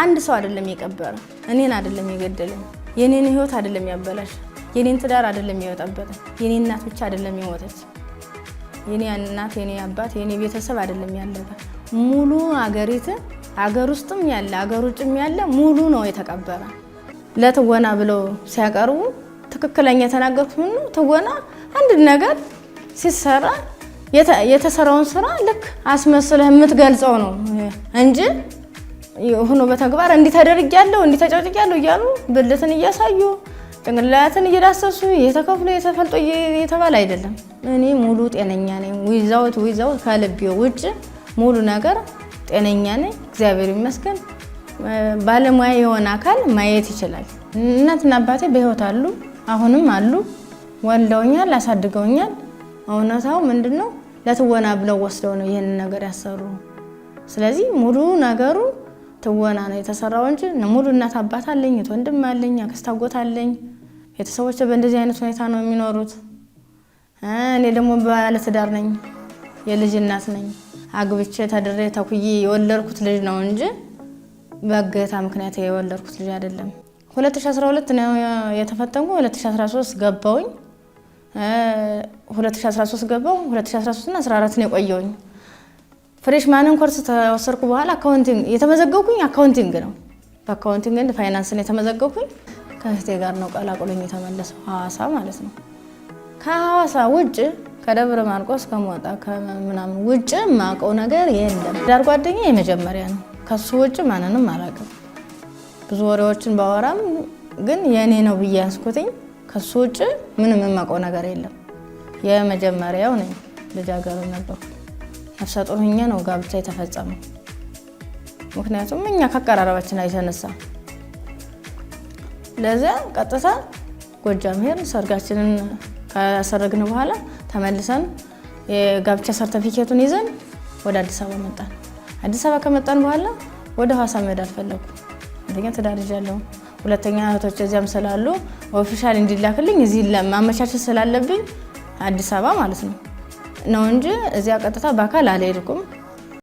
አንድ ሰው አይደለም የቀበረ እኔን አይደለም የገደለኝ የኔን ህይወት አይደለም ያበላሽ የኔን ትዳር አይደለም ያወጣበት የኔ እናት ብቻ አይደለም የሞተች የኔ እናት የኔ አባት የኔ ቤተሰብ አይደለም ያለቀ ሙሉ አገር ውስጥም ያለ አገር ውጭም ያለ ሙሉ ነው የተቀበረ ለትወና ብለው ሲያቀርቡ ትክክለኛ ተናገርኩት ነው ትወና አንድ ነገር ሲሰራ የተሰራውን ስራ ልክ አስመስለህ የምትገልጸው ነው እንጂ ሆኖ በተግባር እንዲተደርጊያለሁ እንዲተጨጭቂያለሁ ይያሉ ብልትን እያሳዩ ጭንቅላትን እየዳሰሱ የተከፍሎ የተፈልጦ የተባለ አይደለም እኔ ሙሉ ጤነኛ ነኝ ዊዛውት ከልቤው ውጭ ሙሉ ነገር ጤነኛ ነኝ እግዚአብሔር ይመስገን ባለሙያ የሆነ አካል ማየት ይችላል እናትና አባቴ በህይወት አሉ አሁንም አሉ ወልደውኛል አሳድገውኛል እውነታው ምንድነው ለትወና ብለው ወስደው ነው ይሄን ነገር ያሰሩ ስለዚህ ሙሉ ነገሩ ትወና ነው የተሰራው እንጂ ሙሉ እናት አባት አለኝ ወንድም አለኝ አክስት አጎት አለኝ ቤተሰቦቼ በእንደዚህ አይነት ሁኔታ ነው የሚኖሩት እኔ ደግሞ ባለ ትዳር ነኝ የልጅ እናት ነኝ አግብቼ ተድሬ ተኩዬ የወለድኩት ልጅ ነው እንጂ በእገታ ምክንያት የወለድኩት ልጅ አይደለም 2012 ነው የተፈተንኩ 2013 ገባውኝ 2013 ገባው 2013 እና 14 ነው የቆየውኝ ፍሬሽማንን ኮርስ ተወሰርኩ በኋላ አካውንቲንግ የተመዘገብኩኝ አካውንቲንግ ነው በአካውንቲንግ እና ፋይናንስ ነው የተመዘገብኩኝ ከህቴ ጋር ነው ቀላቅሎኝ የተመለሰው ሐዋሳ ማለት ነው ከሐዋሳ ውጭ ከደብረ ማርቆስ ከሞጣ ከምናምን ውጭ ማቀው ነገር የለም ዳር ጓደኛ የመጀመሪያ ነው ከሱ ውጭ ማንንም አላውቅም ብዙ ወሬዎችን ባወራም ግን የኔ ነው ብያስኩትኝ ከሱ ውጭ ምንም ማቀው ነገር የለም የመጀመሪያው ነኝ ልጃገሩ ነበር አፍሳጦኛ ነው ጋብቻ የተፈጸመው ምክንያቱም እኛ ከቀራረባችን አይተነሳ ለዛ ቀጥታ ጎጃም ሄር ሰርጋችንን ካሰረግን በኋላ ተመልሰን የጋብቻ ሰርቲፊኬቱን ይዘን ወደ አዲስ አበባ መጣን አዲስ አበባ ከመጣን በኋላ ወደ ሐዋሳ መሄድ አልፈለኩ አንደኛ ትዳር ይዣለሁ ሁለተኛ እህቶች እዚያም ስላሉ ኦፊሻል እንዲላክልኝ እዚህ ለማመቻቸት ስላለብኝ አዲስ አበባ ማለት ነው እንጂ እዚያ ቀጥታ በአካል አልሄድኩም